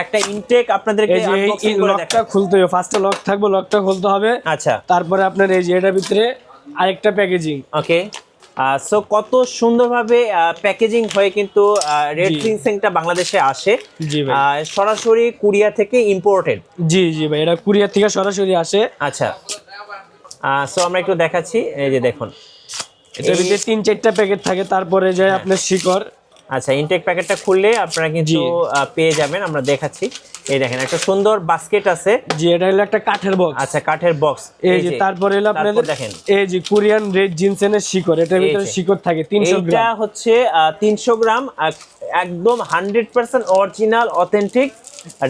একটা ইনটেক আপনাদেরকে আনবক্সিং করে দেখাবো। লকটা খুলতে হবে, ফার্স্টে লক থাকবে, লকটা খুলতে হবে। আচ্ছা, তারপরে আপনার এই যে এটার ভিতরে আরেকটা প্যাকেজিং। ওকে। সো কত সুন্দরভাবে প্যাকেজিং হয়ে কিন্তু রেড জিনসেংটা বাংলাদেশে আসে। জি ভাই, সরাসরি কোরিয়া থেকে ইম্পোর্টেড। জি জি ভাই, এটা কোরিয়া থেকে সরাসরি আসে। আচ্ছা, সো আমরা একটু দেখাচ্ছি, এই যে দেখুন এটার ভিতরে 3-4টা প্যাকেট থাকে, তারপরে যায় আপনার শিকড়। আচ্ছা, ইনটেক প্যাকেটটা খুললে আপনারা কিন্তু পেয়ে যাবেন। আমরা দেখাচ্ছি, এই দেখেন একটা সুন্দর বাস্কেট আছে। জি, এটা হলো একটা কাঠের বক্স। আচ্ছা, কাঠের বক্স। এই যে তারপরে হলো আপনাদের দেখেন এই যে কোরিয়ান রেড জিনসেনের শিকড়, এটার ভিতরে শিকড় থাকে 300 গ্রাম। এটা হচ্ছে 300 গ্রাম, একদম 100% অরিজিনাল অথেন্টিক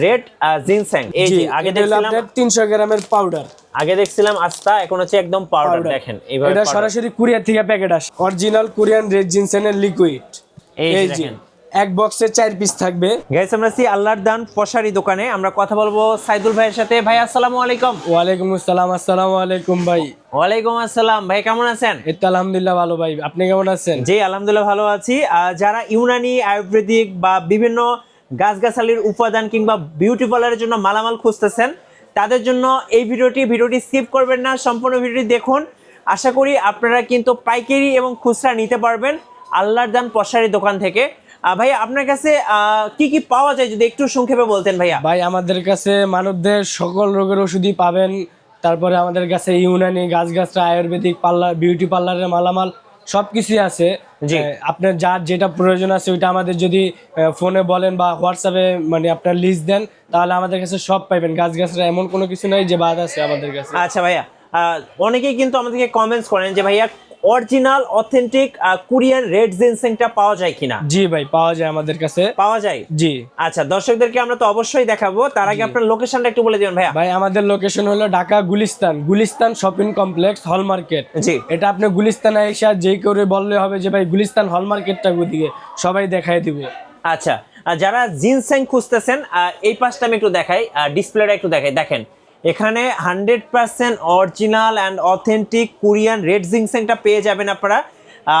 রেড জিনসেং। এই যে আগে দেখছিলাম 300 গ্রামের পাউডার, আগে দেখছিলাম আস্তা, এখন হচ্ছে একদম পাউডার। দেখেন এইভাবে এটা সরাসরি কোরিয়া থেকে প্যাকেট আসে, অরিজিনাল কোরিয়ান রেড জিনসেনের লিকুইড। এই যে এক বক্সে 4 পিস থাকবে। গাইস, আমরা আছি আল্লাহর দান পশারি দোকানে। আমরা কথা বলবো সাইদুল ভাইয়ের সাথে। ভাই আসসালামু আলাইকুম। ওয়ালাইকুম আসসালাম। আসসালামু আলাইকুম ভাই। ওয়ালাইকুম আসসালাম ভাই, কেমন আছেন? এই তো আলহামদুলিল্লাহ ভালো ভাই, আপনি কেমন আছেন? জি আলহামদুলিল্লাহ ভালো আছি। যারা ইউনানি, আয়ুর্বেদিক বা বিভিন্ন গাছগাছালির উপাদান কিংবা বিউটি পার্লারের জন্য মালামাল খুঁজতেছেন, তাদের জন্য এই ভিডিওটি স্কিপ করবেন না, সম্পূর্ণ ভিডিওটি দেখুন। আশা করি আপনারা কিন্তু পাইকারি এবং খুচরা নিতে পারবেন আল্লাহর দান পশারি দোকান থেকে। ভাইয়া, আপনার কাছে কি কি পাওয়া যায় যদি একটু সংক্ষেপে বলতেন ভাইয়া। ভাই, আমাদের কাছে মানবদের সকল রোগের ওষুধই পাবেন। তারপরে আমাদের কাছে ইউনানি, গাছগাছরা, আয়ুর্বেদিক, পার্লার, বিউটি পার্লারের মালামাল সবকিছুই আছে। আপনার যার যেটা প্রয়োজন আছে ওইটা আমাদের যদি ফোনে বলেন বা হোয়াটসঅ্যাপে মানে আপনার লিস্ট দেন, তাহলে আমাদের কাছে সব পাইবেন। গাছগাছরা এমন কোনো কিছু নাই যে বাদ আছে আমাদের কাছে। আচ্ছা ভাইয়া, অনেকেই কিন্তু আমাদেরকে কমেন্টস করেন যে ভাইয়া অরিজিনাল অথেন্টিক কোরিয়ান রেড জিনসেংটা পাওয়া যায় কিনা। জি ভাই, পাওয়া যায় আমাদের কাছে। পাওয়া যায়? জি। আচ্ছা, দর্শকদেরকে আমরা তো অবশ্যই দেখাবো, তার আগে আপনার লোকেশনটা একটু বলে দিবেন ভাইয়া। ভাই, আমাদের লোকেশন হলো Dhaka Gulistan shopping complex, hall market. জি, এটা আপনি গুলিস্তানে এসে যেই করে বললে হবে যে ভাই গুলিস্তান হল মার্কেটটা ওদিকে, সবাই দেখাই দিব। আচ্ছা, যারা জিনসেং খুঁজতেছেন, এই পাশটা আমি একটু দেখাই, ডিসপ্লেটা একটু দেখাই। দেখেন এখানে 100% original and authentic Korean red জিনসেংটা পেয়ে যাবেন আপনারা।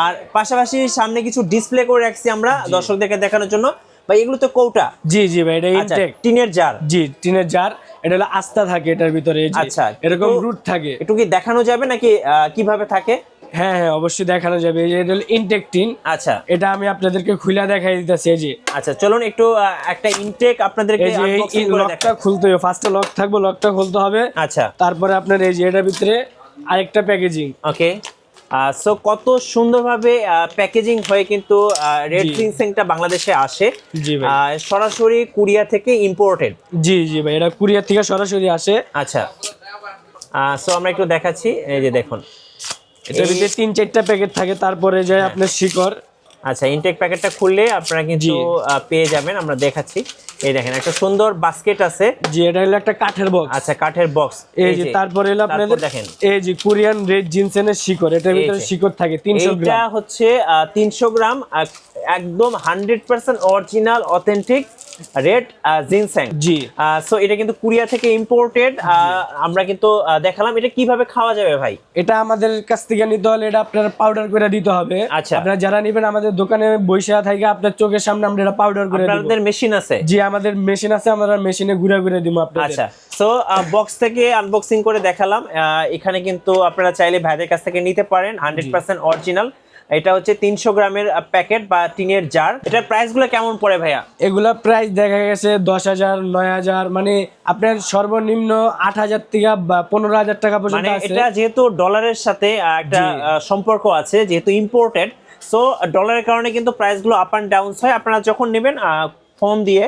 আর পাশাপাশি সামনে কিছু ডিসপ্লে করে রাখছি আমরা দর্শকদেরকে দেখানোর জন্য। ভাই, এগুলো তো কৌটা? জি জি ভাই, এটা ইনটেক টিনের জার। জি, টিনের জার। এটা হলো আস্থা থাকে এটার ভিতরে। আচ্ছা, এরকম রুট থাকে। একটু কি দেখানো যাবে নাকি কিভাবে থাকে? হ্যাঁ হ্যাঁ, অবশ্যই দেখানো যাবে। এটা হলো ইনটেক টিন। আচ্ছা, এটা আমি আপনাদেরকে খুলে দেখাই দিতেছি। এই যে আচ্ছা, চলুন একটু একটা ইনটেক আপনাদেরকে আনবক্সিং করে দেখাই। লকটা খুলতে হবে, ফার্স্টে লক থাকবে, লকটা খুলতে হবে। আচ্ছা, তারপরে আপনার এই যে এটার ভিতরে আরেকটা প্যাকেজিং। ওকে। সো কত সুন্দরভাবে প্যাকেজিং হয়ে কিন্তু রেড জিনসেংটা বাংলাদেশে আসে। জি ভাই, সরাসরি কোরিয়া থেকে ইম্পোর্টেড। জি জি ভাই, এটা কোরিয়া থেকে সরাসরি আসে। আচ্ছা, সো আমরা একটু দেখাচ্ছি, এই যে দেখুন এটার ভিতরে 3-4টা প্যাকেট থাকে, তারপরে যায় আপনার শিকড়। আচ্ছা, ইনটেক প্যাকেটটা খুললে আপনারা কিন্তু পেয়ে যাবেন। আমরা দেখাচ্ছি, এই দেখেন একটা সুন্দর বাস্কেট আছে। জি, এটা হলো একটা কাঠের বক্স। আচ্ছা, কাঠের বক্স। এই যে তারপরে হলো আপনাদের দেখেন এই যে কোরিয়ান রেড জিনসেনের শিকড়, এটার ভিতরে শিকড় থাকে 300 গ্রাম। এটা হচ্ছে 300 গ্রাম, একদম 100% অরিজিনাল অথেন্টিক রেড জিনসেং। জি। সো এটা কিন্তু কোরিয়া থেকে ইম্পোর্টেড। আমরা কিন্তু দেখালাম। এটা কিভাবে খাওয়া যাবে ভাই? এটা আমাদের কাছ থেকে নিতে হলে এটা আপনার পাউডার করে দিতে হবে। আচ্ছা, আপনারা যারা নেবেন আমাদের দোকানে বৈশা থাকে, আপনার চোখের সামনে আমরা এটা পাউডার করে দেব। আপনাদের মেশিন আছে? জি, আমাদের মেশিন আছে, আমরা মেশিনে ঘুরে ঘুরে দিব আপনাদের। আচ্ছা, সো বক্স থেকে আনবক্সিং করে দেখালাম। এখানে কিন্তু আপনারা চাইলে ভাইদের কাছ থেকে নিতে পারেন 100% অরিজিনাল। এটা হচ্ছে 300 গ্রামের প্যাকেট বা টিনের জার। এটার প্রাইসগুলো কেমন পড়ে ভাইয়া? এগুলা প্রাইস দেখা গেছে 10,000, 9,000, মানে আপনার সর্বনিম্ন 8,000 থেকে 15,000 টাকা পর্যন্ত আছে। এটা যেহেতু ডলারের সাথে একটা সম্পর্ক আছে, যেহেতু ইম্পোর্টেড, সো ডলারের কারণে কিন্তু প্রাইসগুলো আপ অ্যান্ড ডাউন হয়। আপনারা যখন নেবেন ফোন দিয়ে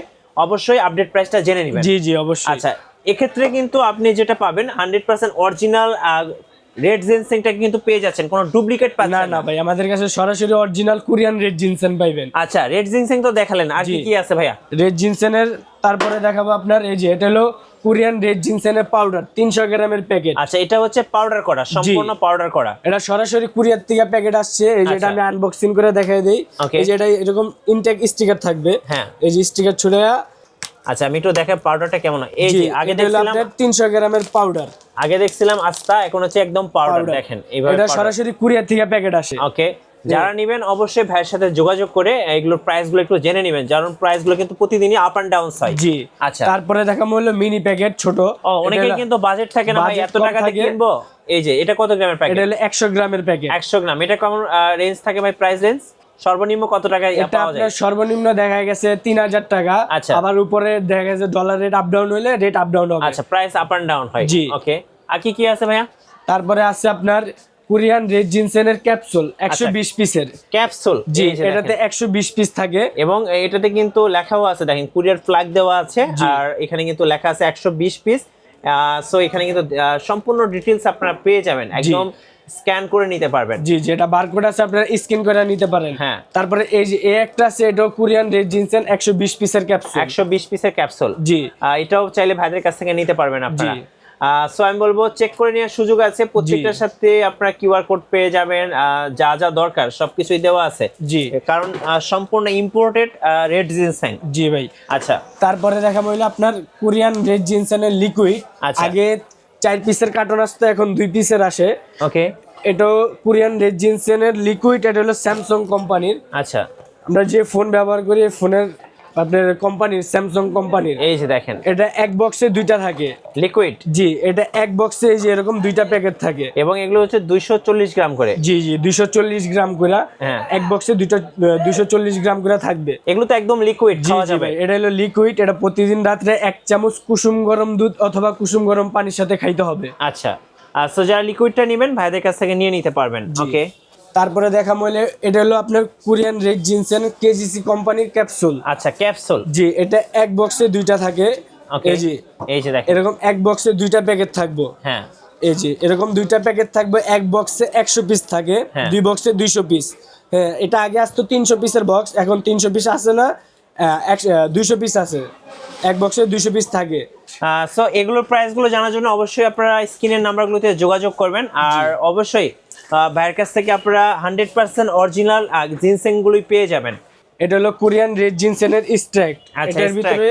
অবশ্যই আপডেট প্রাইসটা জেনে নেবেন। জি জি, অবশ্যই। আচ্ছা, এক্ষেত্রে কিন্তু আপনি যেটা পাবেন 100% অরিজিনাল রেড জিনসেংটা কিন্তু পেয়ে যাচ্ছেন, কোনো ডুপ্লিকেট পাচ্ছেন না। না ভাই, আমাদের কাছে সরাসরি অরিজিনাল কোরিয়ান রেড জিনসেন পাইবেন। আচ্ছা, রেড জিনসেং তো দেখালেন, আর কি কি আছে ভাইয়া? রেড জিনসেনের তারপরে দেখাবো আপনার এই যে এটা হলো কোরিয়ান রেড জিনসেনের পাউডার 300 গ্রামের প্যাকেট। আচ্ছা, এটা হচ্ছে পাউডার করা, সম্পূর্ণ পাউডার করা। এটা সরাসরি কোরিয়ার থেকে প্যাকেট আসছে। এই যে এটা আমি আনবক্সিং করে দেখাই দেই। এই যে এটা এরকম ইনটেক স্টিকার থাকবে। হ্যাঁ, এই যে স্টিকার ছুড়ে। আচ্ছা, আমি একটু দেখাই পাউডারটা কেমন। এই যে আগে দেখছিলাম 300 গ্রামের পাউডার, আগে দেখছিলাম আস্তা, এখন হচ্ছে একদম পাউডার। দেখেন এইভাবে এটা সরাসরি কোরিয়া থেকে প্যাকেট আসে। ওকে। যারা নেবেন অবশ্যই ভাইয়ের সাথে যোগাযোগ করে এগুলোর প্রাইসগুলো একটু জেনে নেবেন, কারণ প্রাইসগুলো কিন্তু প্রতিদিনই আপ এন্ড ডাউন হয়। জি আচ্ছা, তারপরে দেখাবো হলো মিনি প্যাকেট ছোট। অনেকে কিন্তু বাজেট থাকে না ভাই এত টাকাতে কিনবো। এই যে এটা কত গ্রামের প্যাকেট? এটা হলো 100 গ্রামের প্যাকেট। 100 গ্রাম। এটা কেমন রেঞ্জ থাকে ভাই? প্রাইস রেঞ্জ সর্বনিম্ন কত টাকায় এটা পাওয়া যায়? আপনার সর্বনিম্ন দেখা গেছে 3000 টাকা। আচ্ছা। আবার উপরে দেখা গেছে ডলার রেট আপ ডাউন হলে রেট আপ ডাউন হবে। আচ্ছা, প্রাইস আপ এন্ড ডাউন হয়। জি। ওকে, আর কি কি আছে ভাইয়া? তারপরে আছে আপনার কোরিয়ান রেড জিনসেনের ক্যাপসুল 120 পিসের ক্যাপসুল। জি, এটাতে 120 পিস থাকে এবং এটাতে কিন্তু লেখাও আছে, দেখেন কুরিয়ার ফ্ল্যাগ দেওয়া আছে, আর এখানে কিন্তু লেখা আছে 120 পিস। সো এখানে কিন্তু সম্পূর্ণ ডিটেইলস আপনারা পেয়ে যাবেন, একদম স্ক্যান করে নিতে পারবেন। জি, যেটা বারকোড আছে আপনারা স্ক্যান করে নিতে পারেন। হ্যাঁ। তারপরে এই যে একটা আছে, এটা কোরিয়ান রেড জিনসেন 120 পিসের ক্যাপসুল। 120 পিসের ক্যাপসুল। জি, এটাও চাইলে ভাইদের কাছ থেকে নিতে পারবেন আপনারা। জি। সো আমি বলবো চেক করে নেওয়ার সুযোগ আছে, প্রত্যেকটার সাথে আপনারা কিউআর কোড পেয়ে যাবেন, যা যা দরকার সবকিছুই দেওয়া আছে। জি, কারণ সম্পূর্ণ ইম্পোর্টেড রেড জিনসেং। জি ভাই। আচ্ছা, তারপরে দেখা হইলো আপনার কোরিয়ান রেড জিনসেনের লিকুইড। আচ্ছা। আগে 4 পিসের কার্টন আসতো, এখন 2 পিসের আসে। ওকে। এটাও কোরিয়ান রেড জিনসেনের লিকুইড। এটা হলো স্যামসাং কোম্পানির। আচ্ছা, আমরা যে ফোন ব্যবহার করি ফোনের আপনার কোম্পানির স্যামসাং কোম্পানির। এই যে দেখেন এটা এক বক্সে 2টা থাকে লিকুইড। জি, এটা এক বক্সে এই যে এরকম 2টা প্যাকেট থাকে, এবং এগুলো হচ্ছে 240 গ্রাম করে। জি জি 240 গ্রাম করে। হ্যাঁ। এক বক্সে 240 গ্রাম করে থাকবে। এগুলো তো একদম লিকুইড, জি খাওয়া জি যাবে। ভাই, এটা হলো লিকুইড। এটা প্রতিদিন রাত্রে 1 চামচ কুসুম গরম দুধ অথবা কুসুম গরম পানির সাথে খাইতে হবে। আচ্ছা, সো যারা লিকুইডটা নেবেন ভাইদের কাছ থেকে নিয়ে নিতে পারবেন। জি। ওকে। তারপরে দেখা হলে এটা হলো আপনার কোরিয়ান রেড জিনসেন কেজিসি কোম্পানির ক্যাপসুল। আচ্ছা, ক্যাপসুল। জি, এটা এক বক্সে 2টা থাকে। ওকে। এই যে এই যে দেখেন এরকম এক বক্সে 2টা প্যাকেট থাকবে। হ্যাঁ। এই যে এরকম 2টা প্যাকেট থাকবে, এক বক্সে 100 পিস থাকে, হ্যাঁ। 2 বক্সে 200 পিস। হ্যাঁ, এটা আগে আসতো 300 পিসের বক্স, এখন 300 পিস আসে না, 200 পিস আছে। এক বক্সে 200 পিস থাকে। সো এগুলোর প্রাইসগুলো জানার জন্য অবশ্যই আপনারা স্ক্রিনের নাম্বারগুলোতে যোগাযোগ করবেন, আর অবশ্যই ভাইয়ের কাছ থেকে আপনারা 100% অরিজিনাল জিনসেংগুলোই পেয়ে যাবেন। এটা হলো কোরিয়ান রেড জিনসেনের স্ট্রাক্ট। আচ্ছা, এটার ভিতরে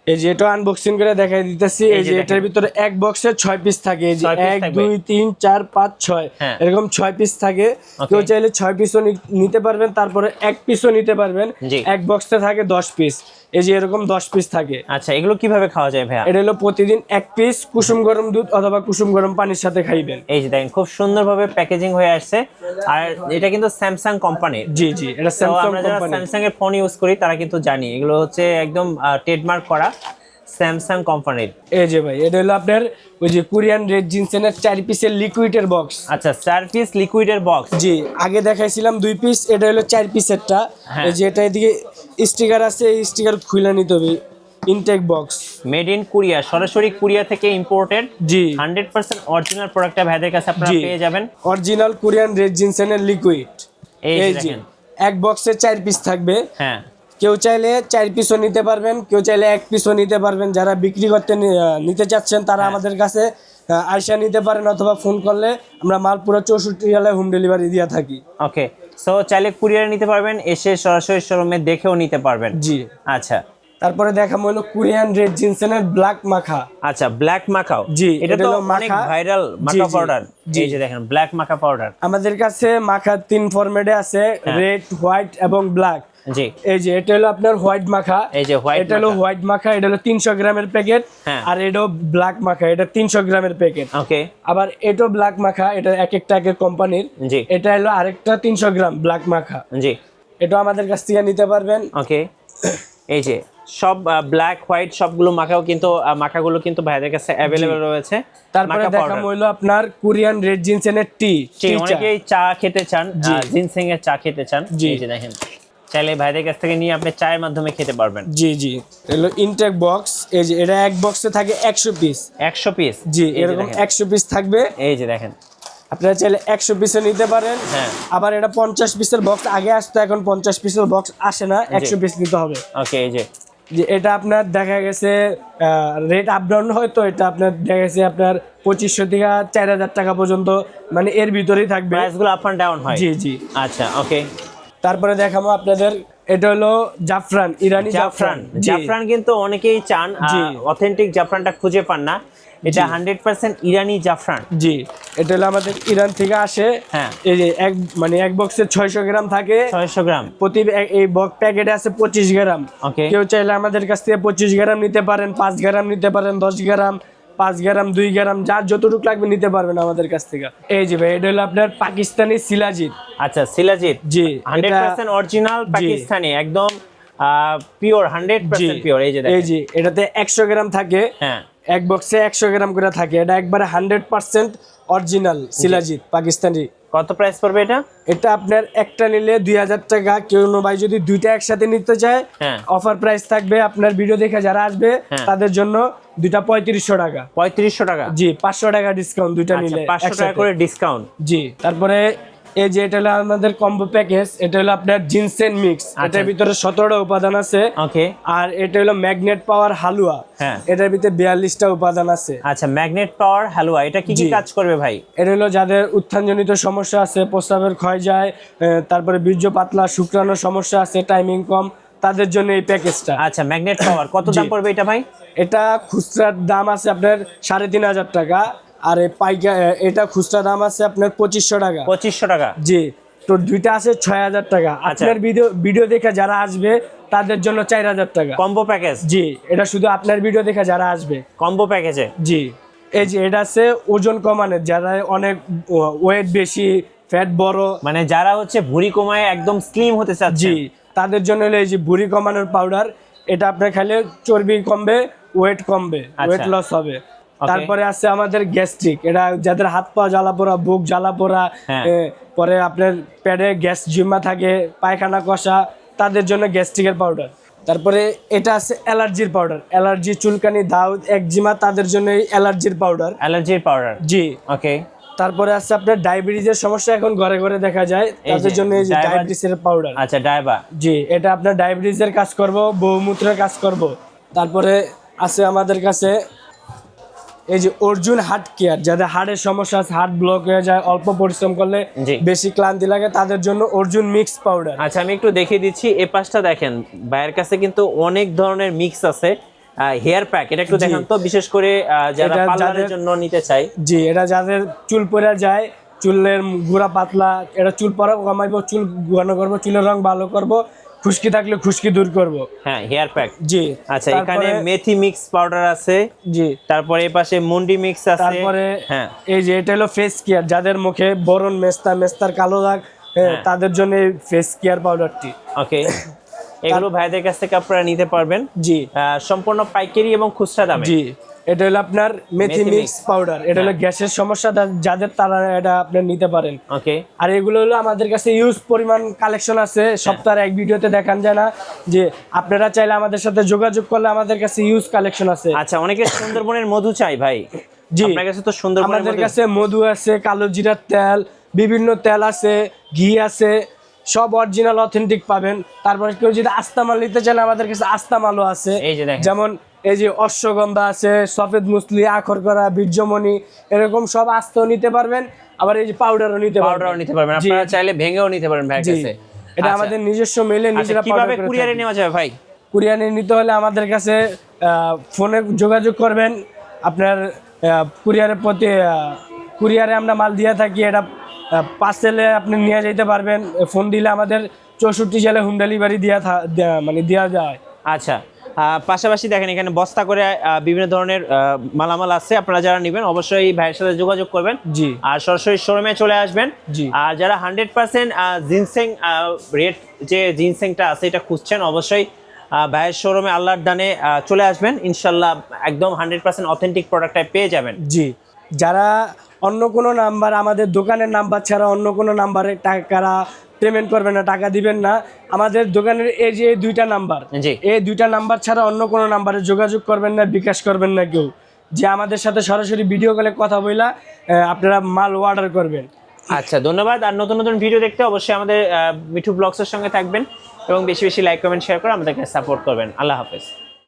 এই যে এটা আনবক্সিং করে দেখাই দিতেছি। এই যে এটার ভিতরে এক বক্সে 6 পিস থাকে। এই যে 1 2 3 4 5 6 এরকম 6 পিস থাকে। কেউ চাইলে 6 পিসও নিতে পারবেন, তারপরে 1 পিসও নিতে পারবেন। এক বক্সে থাকে 10 পিস। এই যে এরকম 10 পিস থাকে। আচ্ছা, এগুলো কিভাবে খাওয়া যায় ভাইয়া? এটা হলো প্রতিদিন 1 পিস কুসুম গরম দুধ অথবা কুসুম গরম পানির সাথে খাইবেন। এই যে দেখেন খুব সুন্দরভাবে প্যাকেজিং হয়ে আসছে, আর এটা কিন্তু স্যামসাং কোম্পানির। জি জি, এটা স্যামসাং আমরা যারা কোম্পানি। স্যামসাং এর ফোন ইউজ করি তারা কিন্তু জানি এগুলো হচ্ছে একদম ট্রেডমার্ক করা স্যামসাং কোম্পানির। এই যে ভাই, এটা হলো আপনার ওই যে কোরিয়ান রেড জিনসেনের 4 পিসের লিকুইডের বক্স। আচ্ছা, 4 পিস লিকুইডের বক্স। জি, আগে দেখাইছিলাম 2 পিস, এটা হলো 4 পিসেরটা। এই যে এটা এদিকে স্টিকার আছে, এই স্টিকার খুলে নিতে হবে। Intact box, made in Korea, সরাসরি কোরিয়া থেকে ইম্পোর্টেড। জি, 100% অরিজিনাল প্রোডাক্টটা ভাইদের কাছে আপনারা পেয়ে যাবেন। অরিজিনাল কোরিয়ান রেড জিনসেনের লিকুইড। এই এই যে দেখেন এক বক্সে 4 পিস থাকবে। হ্যাঁ। কেউ চাইলে 4 পিসও নিতে পারবেন, কেউ চাইলে 1 পিসও নিতে পারবেন। যারা বিক্রি করতে নিতে চাচ্ছেন তারা আমাদের কাছে আইসা নিতে পারেন, অথবা ফোন করলে আমরা মাল পুরো 64 জেলায় হোম ডেলিভারি দিয়ে থাকি। ওকে, সো চাইলে কুরিয়ারে নিতে পারবেন, এসে সরাসরি শোরুমে দেখেও নিতে পারবেন। জি। আচ্ছা, তারপরে দেখাবো হলো কোরিয়ান রেড জিনসেনের ব্ল্যাক মাখা। আচ্ছা, ব্ল্যাক মাখাও। জি, এটা তো হলো অনেক মাখা। ভাইরাল মাখা পাউডার। এই যে দেখেন ব্ল্যাক মাখা পাউডার। আমাদের কাছে মাখা 3 ফরম্যাটে আছে, রেড, হোয়াইট এবং ব্ল্যাক। জি, এই যে এটা হলো আপনার হোয়াইট মাখা। এই যে হোয়াইট, এটা হলো হোয়াইট মাখা, এটা হলো 300 গ্রামের প্যাকেট। আর এটাও ব্ল্যাক মাখা, এটা 300 গ্রামের প্যাকেট। ওকে। আবার এটাও ব্ল্যাক মাখা, এটা এক একটা এক এক কোম্পানির। জি, এটা হলো আরেকটা 300 গ্রাম ব্ল্যাক মাখা। জি, এটা আমাদের কাছ থেকে নিতে পারবেন। ওকে। এই যে সব ব্ল্যাক হোয়াইট সবগুলো মাখাও কিন্তু মাখাগুলো কিন্তু ভাইদের কাছে অ্যাভেলেবল রয়েছে। তারপরে দেখাম হলো আপনার কোরিয়ান রেড জিনসেনের টি। অনেকেই চা খেতে চান, জিনসেং এর চা খেতে চান। এই যে দেখেন চাইলে ভাইদের কাছ থেকে নিয়ে আপনি চায়ের মাধ্যমে খেতে পারবেন। জি জি, এগুলো ইনটেক বক্স। এই যে এটা এক বক্সে থাকে 100 পিস। 100 পিস। জি, এরকম 100 পিস থাকবে। এই যে দেখেন আপনারা চাইলে 100 পিসে নিতে পারেন। হ্যাঁ। আবার এটা 50 পিসের বক্স আগে আসতো, এখন 50 পিসের বক্স আসে না, 100 পিস নিতে হবে। ওকে। এই যে এটা আপনার দেখা গেছে রেট আপ ডাউন হয়, তো এটা আপনার দেখা গেছে আপনার 2500 থেকে 4000 টাকা পর্যন্ত, মানে এর ভিতরেই থাকবে। প্রাইসগুলো আপ এন্ড ডাউন হয়। জি জি। আচ্ছা, ওকে। তারপরে দেখাবো আপনাদের এটা হলো জাফরান, ইরানি জাফরান। জাফরান। জাফরান কিন্তু অনেকেই চান, জি। অথেন্টিক জাফরানটা খুঁজে পান না, এটা 100% ইরানি জাফরান। জি, এটা হলো আমাদের ইরান থেকে আসে। হ্যাঁ। এই যে এক বক্সে 600 গ্রাম থাকে, 600 গ্রাম। প্রতি এই প্যাকেটে আছে 25 গ্রাম। ওকে। কেউ চাইলে আমাদের কাছ থেকে 25 গ্রাম নিতে পারেন, 5 গ্রাম নিতে পারেন, 10 গ্রাম, 5 গ্রাম, 2 গ্রাম, যার যতটুকু লাগবে নিতে পারবেন আমাদের কাছ থেকে। এই যে ভাই, এটা হলো আপনার পাকিস্তানি সিলাজিৎ। আচ্ছা, সিলাজিৎ। জি, 100% অরিজিনাল পাকিস্তানি, একদম পিওর, 100% পিওর। এই যে এই দেখেন। যে এটাতে 100 গ্রাম থাকে। হ্যাঁ। এক বক্সে 100 গ্রাম করে থাকে। এটা একবারে 100% অরিজিনাল সিলাজিৎ পাকিস্তানি। কত প্রাইস পড়বে এটা? এটা আপনার একটা নিলে 2000 টাকা। কেউ ভাই যদি দুইটা একসাথে নিতে চায়, হ্যাঁ। অফার প্রাইস থাকবে আপনার ভিডিও দেখে যারা আসবে হ্যাঁ। তাদের জন্য দুইটা 3500 টাকা। 3500 টাকা। জি, 500 টাকা ডিসকাউন্ট দুইটা আচ্ছা, নিলে 500 টাকা একসাথে। করে ডিসকাউন্ট। জি, তারপরে এই যে এটা হলো আমাদের কম্বো প্যাকেজ। এটা হলো আপনার জিনসেন মিক্স। এটার ভিতরে 17টা উপাদান আছে। ওকে। আর এটা হলো ম্যাগনেট পাওয়ার হালুয়া। হ্যাঁ। এটার ভিতরে 42টা উপাদান আছে। আচ্ছা, ম্যাগনেট পাওয়ার হালুয়া, এটা কি কি জি। কাজ করবে ভাই? এটা হলো যাদের উত্থানজনিত সমস্যা আছে, প্রস্রাবের ক্ষয় যায়, তারপরে বীর্য পাতলা, শুক্রাণুর সমস্যা আছে, টাইমিং কম, তাদের জন্য এই প্যাকেজটা। আচ্ছা, ম্যাগনেট পাওয়ার কত জি। দাম পড়বে এটা ভাই? এটা খুচরার দাম আছে আপনার 3500 টাকা। আর এটা খুচরা দাম আছে আপনার 2500 টাকা। 2500 টাকা। জি, তো দুইটা আছে 6000 টাকা। আপনার ভিডিও দেখে যারা আসবে তাদের জন্য 4000 টাকা কম্বো প্যাকেজ। জি, এটা শুধু আপনার ভিডিও দেখে যারা আসবে কম্বো প্যাকেজে। জি। এই যে এটা আছে ওজন কমানোর, যারা অনেক ওয়েট বেশি, ফ্যাট বড়, মানে যারা হচ্ছে ভুঁড়ি কমায় একদম স্লিম হতে চাচ্ছে। জি, তাদের জন্য হলো এই যে ভুঁড়ি কমানোর পাউডার। এটা আপনার খেলে চর্বি কমবে, ওয়েট কমবে, ওয়েট লস হবে। তারপরে আছে আমাদের গ্যাস্ট্রিক। এটা যাদের হাত পা জ্বালা পোড়া, বুক জ্বালা পোড়া, পরে আপনার পেটে গ্যাস জমা থাকে, পায়খানা কষা, তাদের জন্য গ্যাস্ট্রিকের পাউডার। তারপরে এটা আছে অ্যালার্জির পাউডার। অ্যালার্জি, চুলকানি, দাউদ, একজিমা, তাদের জন্য এই অ্যালার্জির পাউডার। অ্যালার্জির পাউডার। জি। ওকে। তারপরে আছে আপনার ডায়াবেটিসের সমস্যা এখন ঘরে ঘরে দেখা যায়, তাদের জন্য এই যে ডায়াবেটিসের পাউডার। আচ্ছা, ডায়বা। জি, এটা আপনার ডায়াবেটিসের কাজ করব, বহুমূত্রের কাজ করব। তারপরে আছে আমাদের কাছে এই যে অর্জুন হার্ট কেয়ার। যাদের হার্টের সমস্যা আছে, হার্ট ব্লক হয়ে যায়, অল্প পরিশ্রম করলে বেশি ক্লান্তি লাগে, তাদের জন্য অর্জুন মিক্স পাউডার। আচ্ছা, আমি একটু দেখিয়ে দিচ্ছি। এই পাশটা দেখেন, ভাইয়ের কাছে কিন্তু অনেক ধরনের মিক্স আছে। হেয়ার প্যাক, এটা একটু দেখান তো, বিশেষ করে যারা পার্লারের জন্য নিতে চায়। জি, এটা যাদের চুল পড়ে যায়, চুলের গোড়া পাতলা, এটা চুল পড়া কমাইবো, চুল ঘন করবো, চুলের রং ভালো করব, খুশকি থাকলে খুশকি দূর করব। হ্যাঁ, হেয়ার প্যাক। জি। আচ্ছা, এখানে মেথি মিক্স পাউডার আছে। জি। তারপরে এই পাশে মুন্ডি মিক্স আছে। তারপরে হ্যাঁ, এই যে এটা হলো ফেস কেয়ার। যাদের মুখে বরণ, মেস্তার কালো দাগ, তাদের জন্য এই ফেস কেয়ার পাউডারটি। ওকে। এগুলো ভাইদের কাছ থেকে আপনারা নিতে পারবেন। জি, সম্পূর্ণ পাইকারি এবং খুচরা দামে। জি। এটা হলো আপনার মেথি মিক্স পাউডার। এটা হলো গ্যাসের সমস্যা যাদের, তারা এটা আপনি নিতে পারেন। ওকে। আর এগুলো হলো আমাদের কাছে ইউজ পরিমাণ কালেকশন আছে, সপ্তাহে এক ভিডিওতে দেখান যায় না। যে আপনারা চাইলে আমাদের সাথে যোগাযোগ করলে আমাদের কাছে ইউজ কালেকশন আছে। আচ্ছা, অনেকে সুন্দরবনের মধু চাই ভাই। জি, আপনার কাছে তো সুন্দরবনের আমাদের কাছে মধু আছে, কালো জিরার তেল, বিভিন্ন তেল আছে, ঘি আছে, সব অরিজিনাল অথেন্টিক পাবেন। তারপরে কেউ যদি আস্তা মাল নিতে চান, আমাদের কাছে আস্তা মালও আছে। এই যে দেখেন, যেমন এই যে অশ্বগন্ধা আছে, সফেদ মুসলি, আখর করা, বীর্যমণি, এরকম সব আস্তাও নিতে পারবেন। আবার এই যে পাউডারও নিতে পারবেন। আপনারা চাইলে ভেঙেও নিতে পারেন ভাইয়ের কাছে। এটা আমাদের নিজস্ব মেলে নিজেরা কিভাবে কুরিয়ারে নেওয়া যাবে ভাই? কুরিয়ারে নিতে হলে আমাদের কাছে ফোনে যোগাযোগ করবেন। আপনার কুরিয়ারে আমরা মাল দিয়ে থাকি। এটা পার্সেলে আপনি নিয়ে যেতে পারবেন। ফোন দিলে আমাদের 64 জেলায় হোম ডেলিভারি দেওয়া যায়। আচ্ছা, পাশাপাশি দেখেন এখানে বস্তা করে বিভিন্ন ধরনের মালামাল আছে। আপনারা যারা নেবেন অবশ্যই এই ভাইয়ের সাথে যোগাযোগ করবেন। জি। আর সরাসরি শোরুমে চলে আসবেন। জি। আর যারা 100% জিনসেং রেট যে জিনসেংটা আছে এটা খুঁজছেন, অবশ্যই ভাইয়ের শোরুমে আল্লাহর দানে চলে আসবেন। ইনশাল্লাহ একদম 100% অথেন্টিক প্রোডাক্টটা পেয়ে যাবেন। জি। যারা অন্য কোনো নাম্বার, আমাদের দোকানের নাম্বার ছাড়া অন্য কোনো নাম্বারে টাকা পেমেন্ট করবেন না, টাকা দিবেন না, আমাদের দোকানের এই যে দুইটা নাম্বার, এই দুইটা নাম্বার ছাড়া অন্য কোনো নাম্বারে যোগাযোগ করবেন না, বিকাশ করবেন না কেউ। যে আমাদের সাথে সরাসরি ভিডিও কলে কথা বইলা আপনারা মাল অর্ডার করবেন। আচ্ছা, ধন্যবাদ। আর নতুন নতুন ভিডিও দেখতে অবশ্যই আমাদের মিঠু ব্লগসের সঙ্গে থাকবেন এবং বেশি বেশি লাইক, কমেন্ট, শেয়ার করে আমাদেরকে সাপোর্ট করবেন। আল্লাহ হাফেজ।